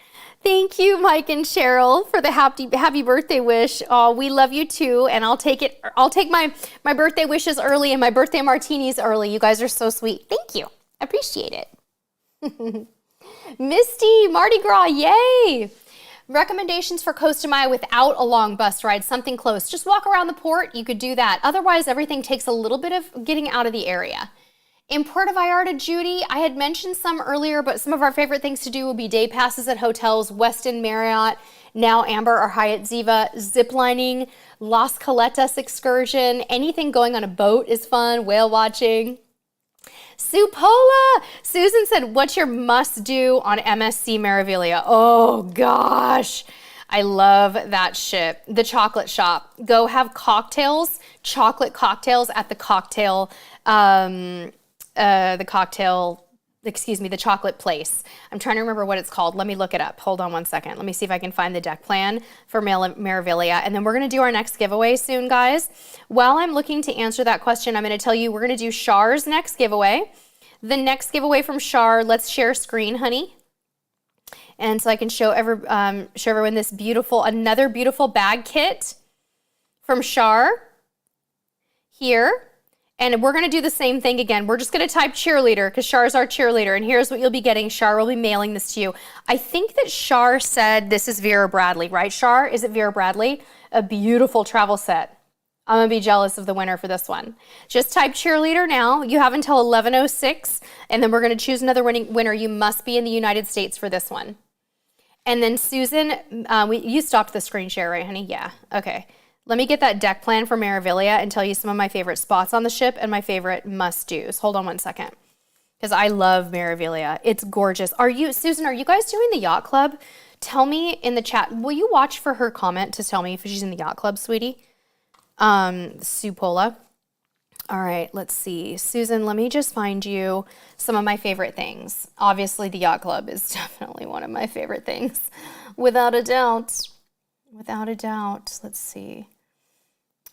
Thank you, Mike and Cheryl, for the happy birthday wish. Oh, we love you too, and I'll take it. I'll take my birthday wishes early and my birthday martinis early. You guys are so sweet. Thank you. I appreciate it. Misty, Mardi Gras, yay! Recommendations for Costa Maya without a long bus ride, something close. Just walk around the port. You could do that. Otherwise, everything takes a little bit of getting out of the area. In Puerto Vallarta, Judy, I had mentioned some earlier, but some of our favorite things to do will be day passes at hotels, Westin Marriott, now Amber or Hyatt Ziva, ziplining, Las Caletas excursion, anything going on a boat is fun, whale watching. Supola! Susan said, what's your must-do on MSC Meraviglia? Oh, gosh. I love that ship. The chocolate shop. Go have cocktails, chocolate cocktails at the the chocolate place. I'm trying to remember what it's called. Let me look it up. Hold on one second. Let me see if I can find the deck plan for Meraviglia. And then we're going to do our next giveaway soon, guys. While I'm looking to answer that question, I'm going to tell you we're going to do Shar's next giveaway. The next giveaway from Shar, let's share screen, honey. And so I can show everyone this another beautiful bag kit from Shar here. And we're going to do the same thing again. We're just going to type cheerleader because Char's our cheerleader. And here's what you'll be getting. Char will be mailing this to you. I think that Char said this is Vera Bradley, right, Char? Is it Vera Bradley? A beautiful travel set. I'm going to be jealous of the winner for this one. Just type cheerleader now. You have until 11:06. And then we're going to choose another winner. You must be in the United States for this one. And then Susan, you stopped the screen share, right, honey? Yeah. Okay. Let me get that deck plan for Meraviglia and tell you some of my favorite spots on the ship and my favorite must-dos. Hold on one second, because I love Meraviglia. It's gorgeous. Susan, are you guys doing the yacht club? Tell me in the chat. Will you watch for her comment to tell me if she's in the yacht club, sweetie? Sue Pola. All right, let's see. Susan, let me just find you some of my favorite things. Obviously, the yacht club is definitely one of my favorite things, without a doubt. Without a doubt. Let's see.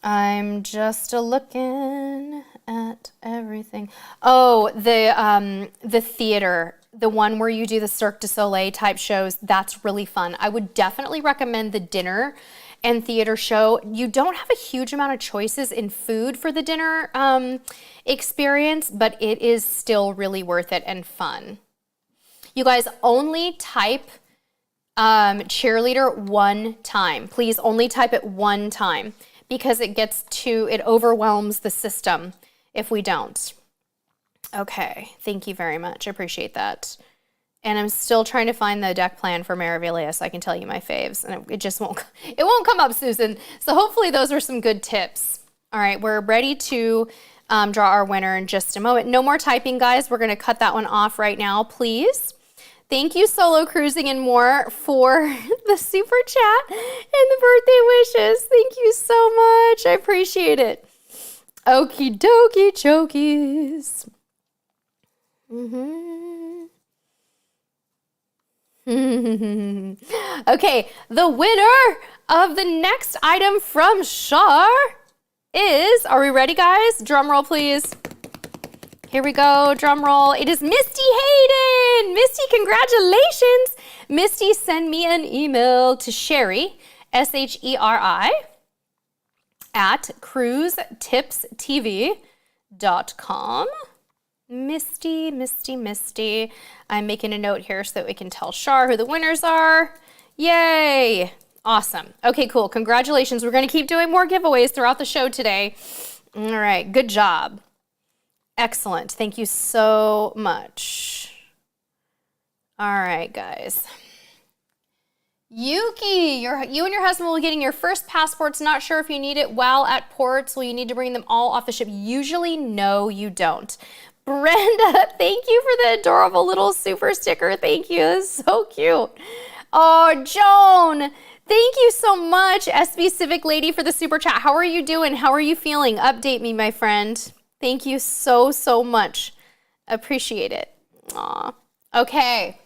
I'm just looking at everything. Oh, the theater, the one where you do the Cirque du Soleil type shows, that's really fun. I would definitely recommend the dinner and theater show. You don't have a huge amount of choices in food for the dinner experience, but it is still really worth it and fun. You guys, only type cheerleader one time. Please only type it one time, because it overwhelms the system if we don't. Okay, thank you very much. I appreciate that. And I'm still trying to find the deck plan for Meraviglia so I can tell you my faves. And it just won't come up, Susan. So hopefully those are some good tips. All right, we're ready to draw our winner in just a moment. No more typing, guys. We're going to cut that one off right now, please. Thank you, Solo Cruising and More, for the super chat and the birthday wishes. Thank you so much. I appreciate it. Okie dokie chokies. Okay, the winner of the next item from Shar is, are we ready, guys? Drum roll, please. Here we go, drum roll. It is Misty Hayden. Misty, congratulations. Misty, send me an email to Sherry, SHERI, at cruisetipstv.com. Misty, Misty, Misty. I'm making a note here so that we can tell Shar who the winners are. Yay. Awesome. Okay, cool. Congratulations. We're going to keep doing more giveaways throughout the show today. All right. Good job. Excellent. Thank you so much. All right, guys. Yuki, you and your husband will be getting your first passports. Not sure if you need it while at ports. Will you need to bring them all off the ship? Usually, no, you don't. Brenda, thank you for the adorable little super sticker. Thank you. That's so cute. Oh, Joan, thank you so much, SB Civic Lady, for the super chat. How are you doing? How are you feeling? Update me, my friend. Thank you so, so much. Appreciate it. Aw. Okay.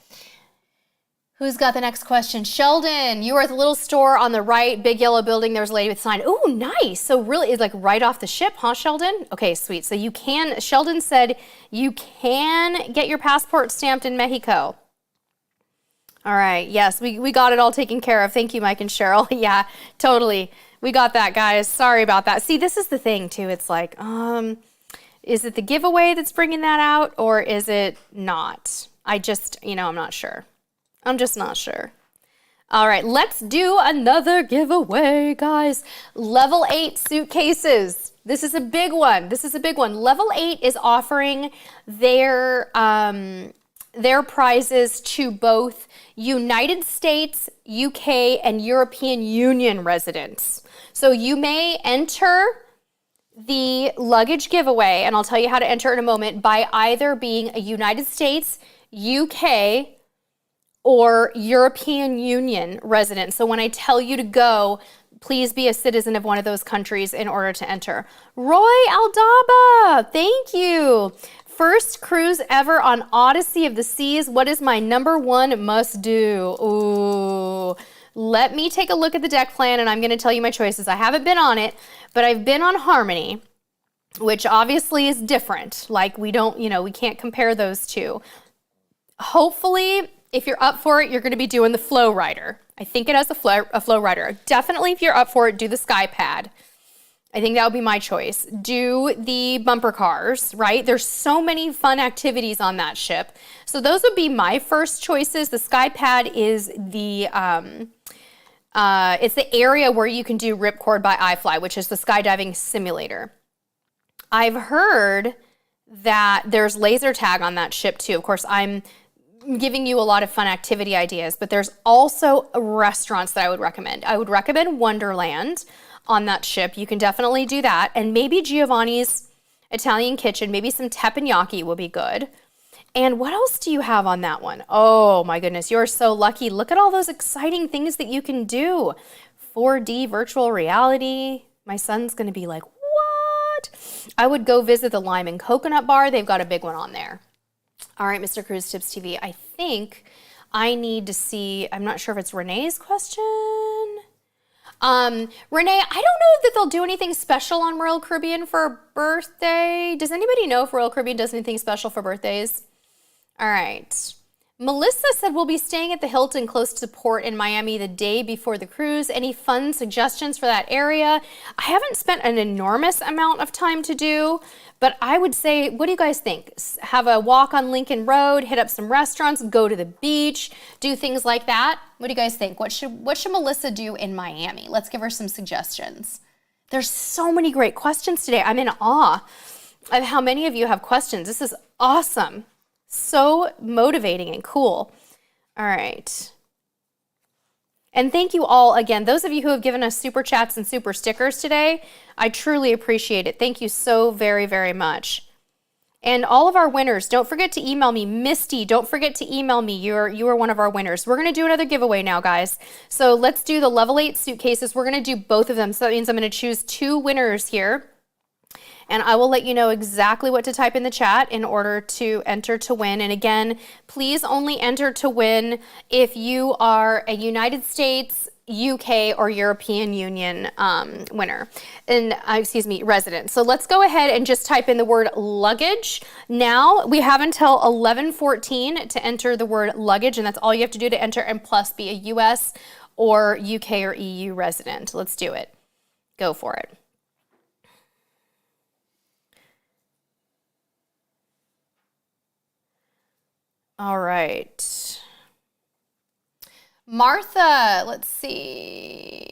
Who's got the next question? Sheldon, you were at the little store on the right, big yellow building. There was a lady with a sign. Oh, nice. So really, it's like right off the ship, huh, Sheldon? Okay, sweet. So you can, Sheldon said you can get your passport stamped in Mexico. All right. Yes, we got it all taken care of. Thank you, Mike and Cheryl. Yeah, totally. We got that, guys. Sorry about that. See, this is the thing, too. It's like, is it the giveaway that's bringing that out, or is it not? I just, I'm not sure. I'm just not sure. All right, let's do another giveaway, guys. Level 8 suitcases. This is a big one. This is a big one. Level 8 is offering their prizes to both United States, UK, and European Union residents. So you may enter the luggage giveaway, and I'll tell you how to enter in a moment, by either being a United States, UK, or European Union resident. So when I tell you to go, please be a citizen of one of those countries in order to enter. Roy Aldaba, thank you. First cruise ever on Odyssey of the Seas. What is my #1 must do? Ooh, let me take a look at the deck plan and I'm gonna tell you my choices. I haven't been on it, but I've been on Harmony, which obviously is different. Like we can't compare those two. Hopefully, if you're up for it, you're gonna be doing the Flow Rider. I think it has a flow rider. Definitely, if you're up for it, do the Sky Pad. I think that would be my choice. Do the bumper cars, right? There's so many fun activities on that ship. So those would be my first choices. The Sky Pad is the, it's the area where you can do Ripcord by iFly, which is the skydiving simulator. I've heard that there's laser tag on that ship too. Of course, I'm giving you a lot of fun activity ideas, but there's also restaurants that I would recommend. I would recommend Wonderland on that ship. You can definitely do that. And maybe Giovanni's Italian Kitchen, maybe some teppanyaki will be good. And what else do you have on that one? Oh my goodness, you're so lucky. Look at all those exciting things that you can do. 4D virtual reality. My son's gonna be like, what? I would go visit the Lime and Coconut Bar. They've got a big one on there. All right, Mr. Cruise Tips TV, I think I need to see, I'm not sure if it's Renee's question. Renee, I don't know that they'll do anything special on Royal Caribbean for a birthday. Does anybody know if Royal Caribbean does anything special for birthdays? All right. Melissa said we'll be staying at the Hilton close to port in Miami the day before the cruise. Any fun suggestions for that area? I haven't spent an enormous amount of time to do, but I would say, what do you guys think? Have a walk on Lincoln Road, hit up some restaurants, go to the beach, do things like that. What do you guys think? What should Melissa do in Miami? Let's give her some suggestions. There's so many great questions today. I'm in awe of how many of you have questions. This is awesome. So motivating and cool. All right. And thank you all again. Those of you who have given us super chats and super stickers today, I truly appreciate it. Thank you so very, very much. And all of our winners, don't forget to email me. Misty, don't forget to email me. You are one of our winners. We're going to do another giveaway now, guys. So let's do the level 8 suitcases. We're going to do both of them. So that means I'm going to choose 2 winners here. And I will let you know exactly what to type in the chat in order to enter to win. And again, please only enter to win if you are a United States, UK, or European Union winner, and resident. So let's go ahead and just type in the word luggage. Now we have until 11:14 to enter the word luggage, and that's all you have to do to enter, and plus be a US or UK or EU resident. Let's do it. Go for it. All right. Martha, let's see.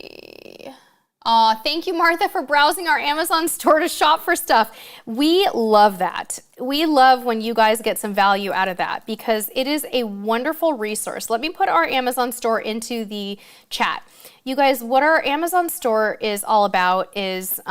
Thank you, Martha, for browsing our Amazon store to shop for stuff. We love that. We love when you guys get some value out of that because it is a wonderful resource. Let me put our Amazon store into the chat. You guys, what our Amazon store is all about is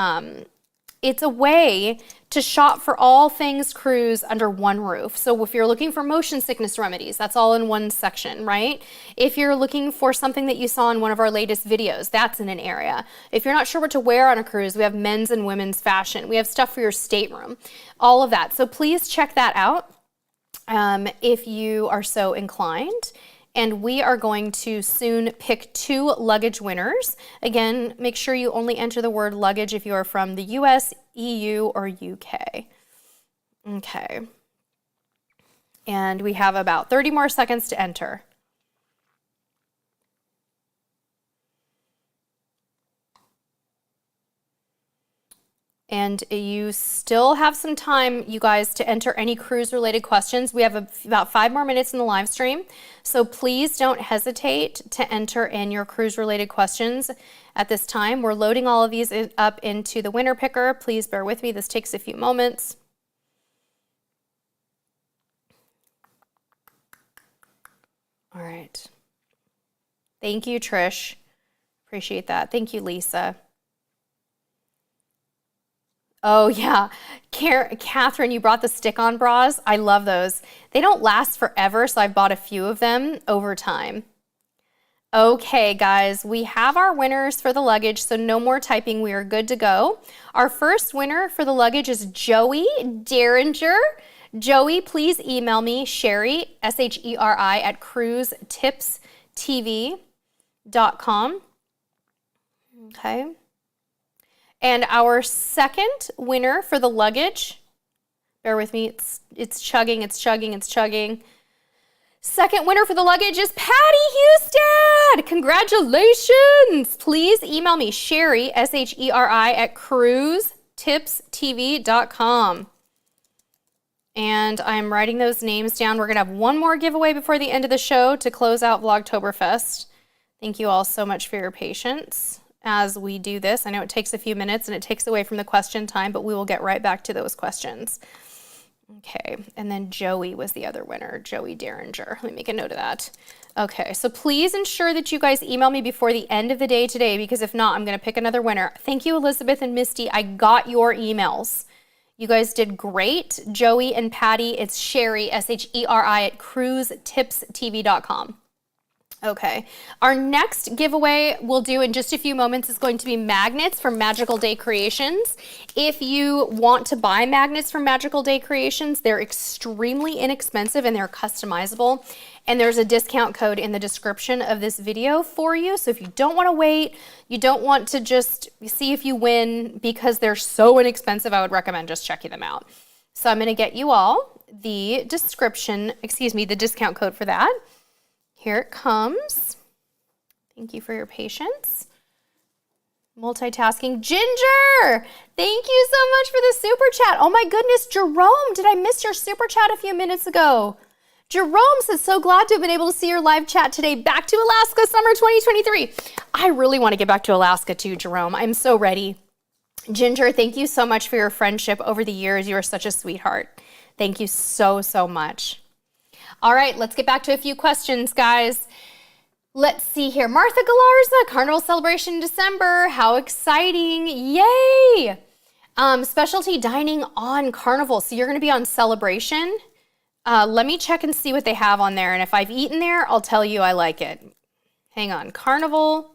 it's a way to shop for all things cruise under one roof. So if you're looking for motion sickness remedies, that's all in one section, right? If you're looking for something that you saw in one of our latest videos, that's in an area. If you're not sure what to wear on a cruise, we have men's and women's fashion. We have stuff for your stateroom, all of that. So please check that out if you are so inclined. And we are going to soon pick 2 luggage winners. Again, make sure you only enter the word luggage if you are from the US, EU, or UK. Okay. And we have about 30 more seconds to enter. And you still have some time, you guys, to enter any cruise-related questions. We have about 5 more minutes in the live stream, so please don't hesitate to enter in your cruise-related questions at this time. We're loading all of these up into the winner picker. Please bear with me. This takes a few moments. All right. Thank you, Trish. Appreciate that. Thank you, Lisa. Oh yeah, Catherine, you brought the stick-on bras. I love those. They don't last forever, so I've bought a few of them over time. Okay, guys, we have our winners for the luggage, so no more typing. We are good to go. Our first winner for the luggage is Joey Derringer. Joey, please email me, Sherry, S-H-E-R-I, at cruisetipstv.com. Okay. And our second winner for the luggage, bear with me, it's chugging, it's chugging, it's chugging. Second winner for the luggage is Patty Husted. Congratulations. Please email me, Sherry, S-H-E-R-I, at cruisetipstv.com. And I'm writing those names down. We're going to have one more giveaway before the end of the show to close out Vlogtoberfest. Thank you all so much for your patience as we do this. I know it takes a few minutes and it takes away from the question time, but we will get right back to those questions. Okay, and then Joey was the other winner, Joey Derringer. Let me make a note of that. Okay, so please ensure that you guys email me before the end of the day today, because if not, I'm going to pick another winner. Thank you, Elizabeth and Misty. I got your emails. You guys did great. Joey and Patty, it's Sherry, S-H-E-R-I, at cruisetipstv.com. Okay, our next giveaway we'll do in just a few moments is going to be magnets from Magical Day Creations. If you want to buy magnets from Magical Day Creations, they're extremely inexpensive and they're customizable. And there's a discount code in the description of this video for you. So if you don't want to wait, you don't want to just see if you win because they're so inexpensive, I would recommend just checking them out. So I'm going to get you all the the discount code for that. Here it comes. Thank you for your patience. Multitasking. Ginger, thank you so much for the super chat. Oh my goodness, Jerome, did I miss your super chat a few minutes ago? Jerome says, so glad to have been able to see your live chat today. Back to Alaska, summer 2023. I really want to get back to Alaska too, Jerome. I'm so ready. Ginger, thank you so much for your friendship over the years. You are such a sweetheart. Thank you so, so much. All right, let's get back to a few questions, guys. Let's see here. Martha Galarza, Carnival celebration in December. How exciting. Yay. Specialty dining on Carnival. So you're going to be on Celebration. Let me check and see what they have on there. And if I've eaten there, I'll tell you I like it. Hang on. Carnival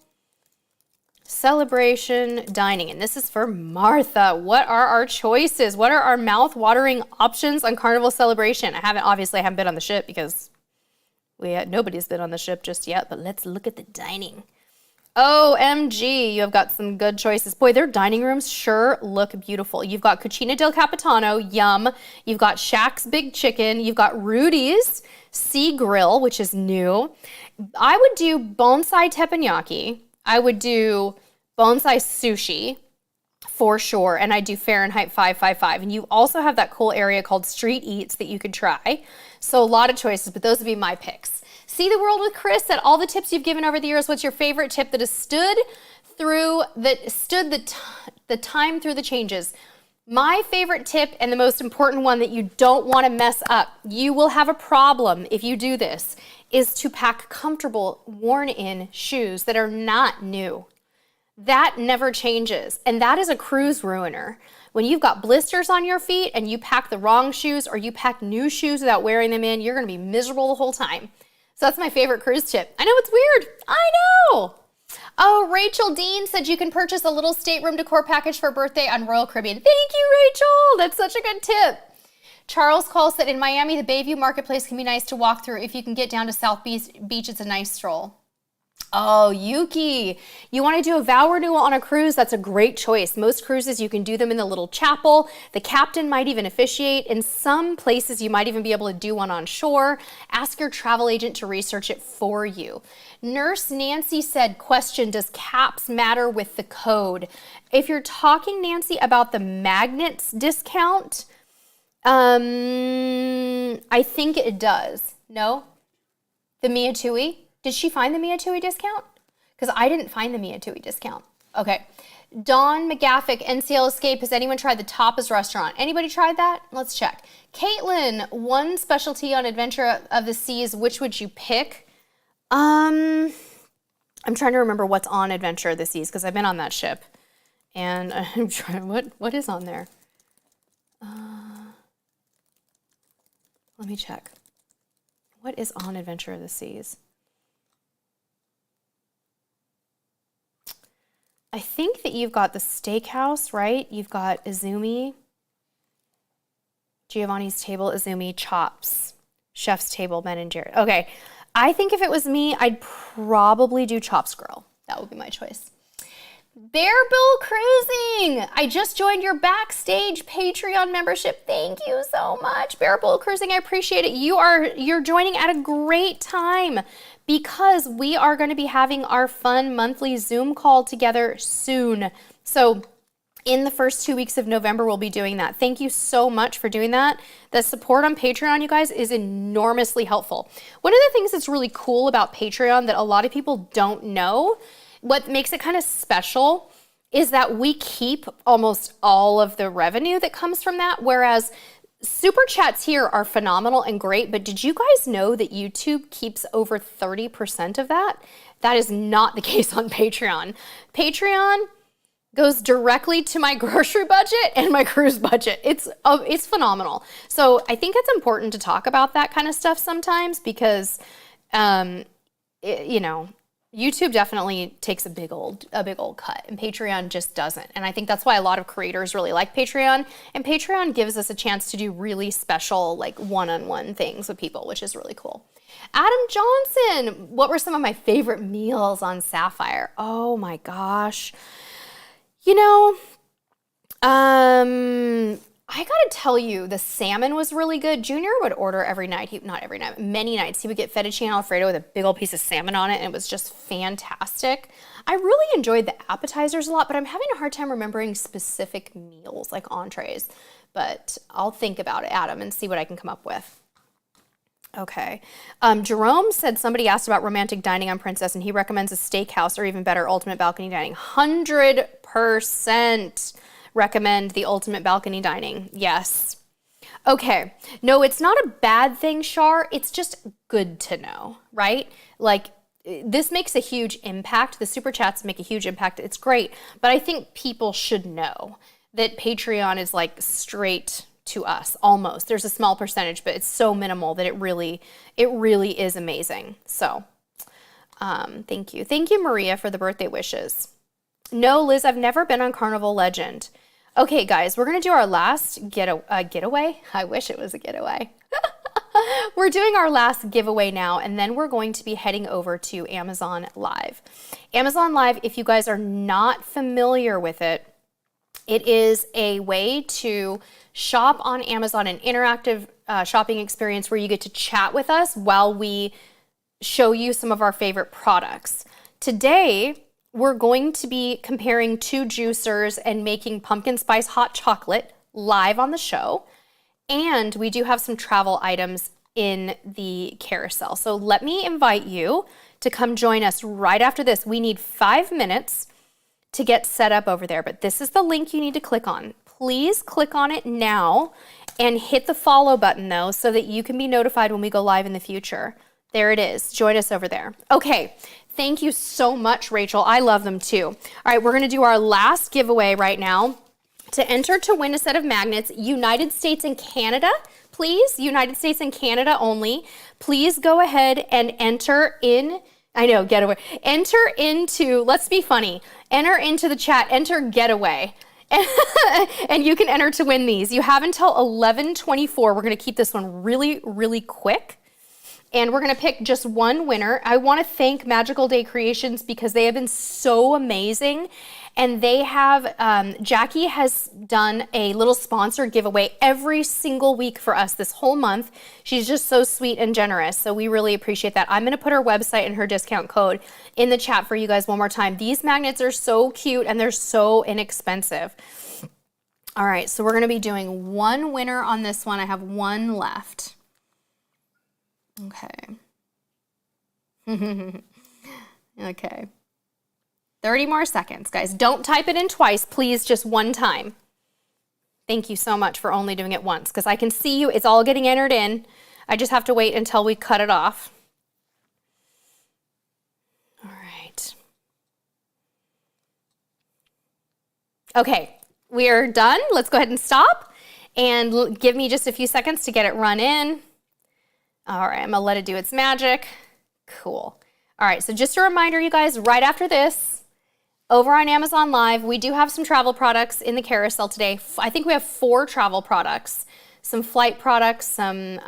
Celebration dining. And this is for Martha. What are our choices? What are our mouth-watering options on Carnival Celebration? Obviously I haven't been on the ship because nobody's been on the ship just yet, but let's look at the dining. OMG, you have got some good choices. Boy, their dining rooms sure look beautiful. You've got Cucina del Capitano, yum. You've got Shaq's Big Chicken. You've got Rudy's Sea Grill, which is new. I would do bonsai teppanyaki. I would do bonsai sushi for sure, and I do Fahrenheit 555. And you also have that cool area called Street Eats that you could try. So a lot of choices, but those would be my picks. See the World with Chris said, all the tips you've given over the years, what's your favorite tip that has stood the time through the changes? My favorite tip and the most important one that you don't want to mess up, you will have a problem if you do this, is to pack comfortable, worn-in shoes that are not new. That never changes, and that is a cruise ruiner. When you've got blisters on your feet and you pack the wrong shoes or you pack new shoes without wearing them in, you're going to be miserable the whole time. So that's my favorite cruise tip. I know it's weird. I know. Oh, Rachel Dean said you can purchase a little stateroom decor package for a birthday on Royal Caribbean. Thank you, Rachel. That's such a good tip. Charles Cole said, in Miami, the Bayview Marketplace can be nice to walk through. If you can get down to South Beach, it's a nice stroll. Oh, Yuki, you want to do a vow renewal on a cruise? That's a great choice. Most cruises, you can do them in the little chapel. The captain might even officiate. In some places, you might even be able to do one on shore. Ask your travel agent to research it for you. Nurse Nancy said, question, does caps matter with the code? If you're talking, Nancy, about the magnets discount, I think it does. No? The Mia Tui? Did she find the Mia Tui discount? Because I didn't find the Mia Tui discount. Okay. Dawn McGaffick, NCL Escape. Has anyone tried the Tapas restaurant? Anybody tried that? Let's check. Caitlin, one specialty on Adventure of the Seas. Which would you pick? I'm trying to remember what's on Adventure of the Seas because I've been on that ship. And I'm trying, what is on there? Let me check. What is on Adventure of the Seas? I think that you've got the steakhouse, right? You've got Izumi, Giovanni's Table, Izumi, Chops, Chef's Table, Ben and Jared. Okay, I think if it was me, I'd probably do Chops Grill. That would be my choice. Bear Bill Cruising, I just joined your Backstage Patreon membership. Thank you so much, Bear Bill Cruising. I appreciate it. You're joining at a great time because we are going to be having our fun monthly Zoom call together soon. So in the first 2 weeks of November, we'll be doing that. Thank you so much for doing that. The support on Patreon, you guys, is enormously helpful. One of the things that's really cool about Patreon that a lot of people don't know, what makes it kind of special, is that we keep almost all of the revenue that comes from that, whereas Super chats here are phenomenal and great, but did you guys know that YouTube keeps over 30% of that? That is not the case on Patreon. Patreon goes directly to my grocery budget and my cruise budget. It's phenomenal. So I think it's important to talk about that kind of stuff sometimes because, you know, YouTube definitely takes a big old cut and Patreon just doesn't. And I think that's why a lot of creators really like Patreon, and Patreon gives us a chance to do really special like one-on-one things with people, which is really cool. Adam Johnson, what were some of my favorite meals on Sapphire? Oh my gosh. You know, I gotta tell you, the salmon was really good. Junior would order every night. Not every night, many nights. He would get fettuccine Alfredo with a big old piece of salmon on it, and it was just fantastic. I really enjoyed the appetizers a lot, but I'm having a hard time remembering specific meals, like entrees. But I'll think about it, Adam, and see what I can come up with. Okay. Jerome said somebody asked about romantic dining on Princess, and he recommends a steakhouse or even better, ultimate balcony dining. 100%. Recommend the ultimate balcony dining. Yes. Okay. No, it's not a bad thing, Shar. It's just good to know, right? Like, this makes a huge impact. The super chats make a huge impact. It's great. But I think people should know that Patreon is like straight to us, almost. There's a small percentage, but it's so minimal that it really is amazing. So, thank you. Thank you, Maria, for the birthday wishes. No, Liz, I've never been on Carnival Legend. Okay, guys, we're going to do our last getaway. I wish it was a getaway. We're doing our last giveaway now, and then we're going to be heading over to Amazon Live. Amazon Live, if you guys are not familiar with it, it is a way to shop on Amazon, an interactive shopping experience where you get to chat with us while we show you some of our favorite products. Today, we're going to be comparing two juicers and making pumpkin spice hot chocolate live on the show. And we do have some travel items in the carousel. So let me invite you to come join us right after this. We need 5 minutes to get set up over there, but this is the link you need to click on. Please click on it now and hit the follow button though, so that you can be notified when we go live in the future. There it is. Join us over there. Okay. Thank you so much, Rachel. I love them too. All right, we're gonna do our last giveaway right now. To enter to win a set of magnets, United States and Canada, please, United States and Canada only. Please go ahead and enter in, I know, getaway. Enter into, let's be funny, enter into the chat, enter getaway. And you can enter to win these. You have until 11:24. We're gonna keep this one really, really quick. And we're gonna pick just one winner. I wanna thank Magical Day Creations because they have been so amazing. And they have, Jackie has done a little sponsor giveaway every single week for us this whole month. She's just so sweet and generous. So we really appreciate that. I'm gonna put her website and her discount code in the chat for you guys one more time. These magnets are so cute and they're so inexpensive. All right, so we're gonna be doing one winner on this one. I have one left. Okay. Okay. 30 more seconds, guys. Don't type it in twice, please, just one time. Thank you so much for only doing it once, because I can see you. It's all getting entered in. I just have to wait until we cut it off. All right. Okay, we are done. Let's go ahead and stop and give me just a few seconds to get it run in. All right, I'm gonna let it do its magic. Cool. All right, so just a reminder, you guys, right after this, over on Amazon Live, we do have some travel products in the carousel today. I think we have 4 travel products, some flight products, some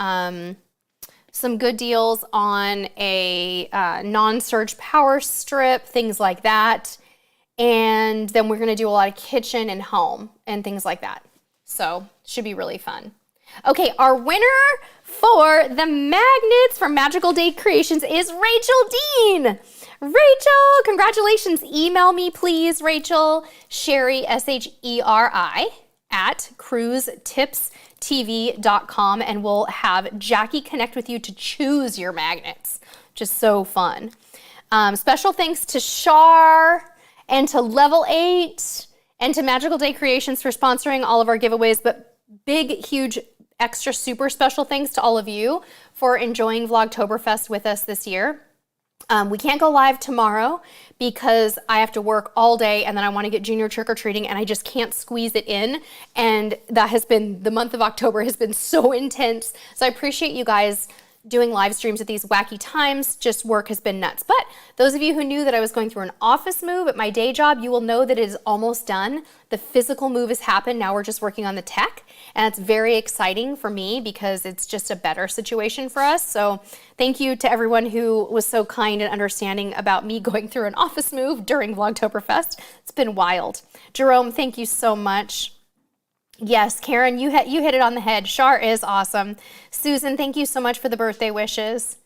good deals on a non-surge power strip, things like that. And then we're gonna do a lot of kitchen and home and things like that. So should be really fun. Okay, our winner for the magnets from Magical Day Creations is Rachel Dean. Rachel, congratulations. Email me, please, Rachel. Sherry, SHERI, at cruisetipstv.com, and we'll have Jackie connect with you to choose your magnets. Just so fun. Special thanks to Shar and to Level 8 and to Magical Day Creations for sponsoring all of our giveaways, but big, huge extra super special thanks to all of you for enjoying Vlogtoberfest with us this year. We can't go live tomorrow because I have to work all day and then I want to get junior trick-or-treating and I just can't squeeze it in. And that has been, the month of October has been so intense. So I appreciate you guys doing live streams at these wacky times. Just work has been nuts. But those of you who knew that I was going through an office move at my day job, you will know that it is almost done. The physical move has happened. Now we're just working on the tech. And it's very exciting for me because it's just a better situation for us. So thank you to everyone who was so kind and understanding about me going through an office move during Vlogtoberfest. It's been wild. Jerome, thank you so much. Yes, Karen, you hit it on the head. Shar is awesome. Susan, thank you so much for the birthday wishes.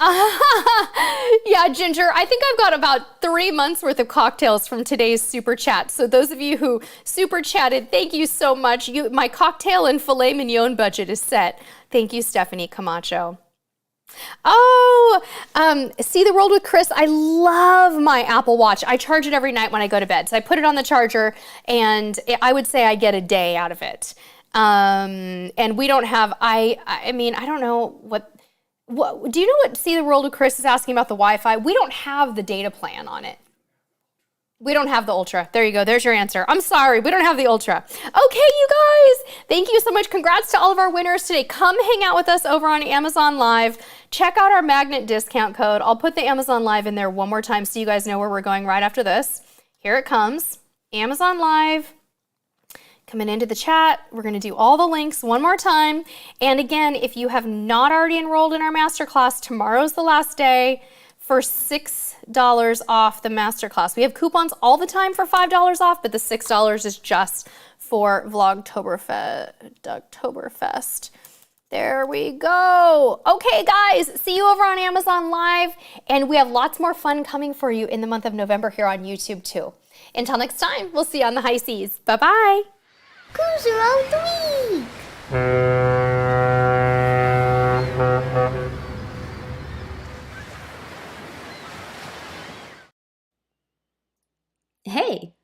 Yeah, Ginger, I think I've got about 3 months worth of cocktails from today's super chat. So those of you who super chatted, thank you so much. My cocktail and filet mignon budget is set. Thank you, Stephanie Camacho. Oh, See the World with Chris. I love my Apple Watch. I charge it every night when I go to bed. So I put it on the charger and I would say I get a day out of it. And we don't have, I mean, I don't know what, do you know what See the World with Chris is asking about the Wi-Fi? We don't have the data plan on it. We don't have the Ultra. There you go. There's your answer. I'm sorry. We don't have the Ultra. Okay, you guys. Thank you so much. Congrats to all of our winners today. Come hang out with us over on Amazon Live. Check out our magnet discount code. I'll put the Amazon Live in there one more time so you guys know where we're going right after this. Here it comes. Amazon Live. Coming into the chat. We're going to do all the links one more time. And again, if you have not already enrolled in our masterclass, tomorrow's the last day for $6 off the masterclass. We have coupons all the time for $5 off, but the $6 is just for Vlogtoberfest. There we go. Okay, guys, see you over on Amazon Live. And we have lots more fun coming for you in the month of November here on YouTube too. Until next time, we'll see you on the high seas. Bye-bye. Cruise around the week. Hey,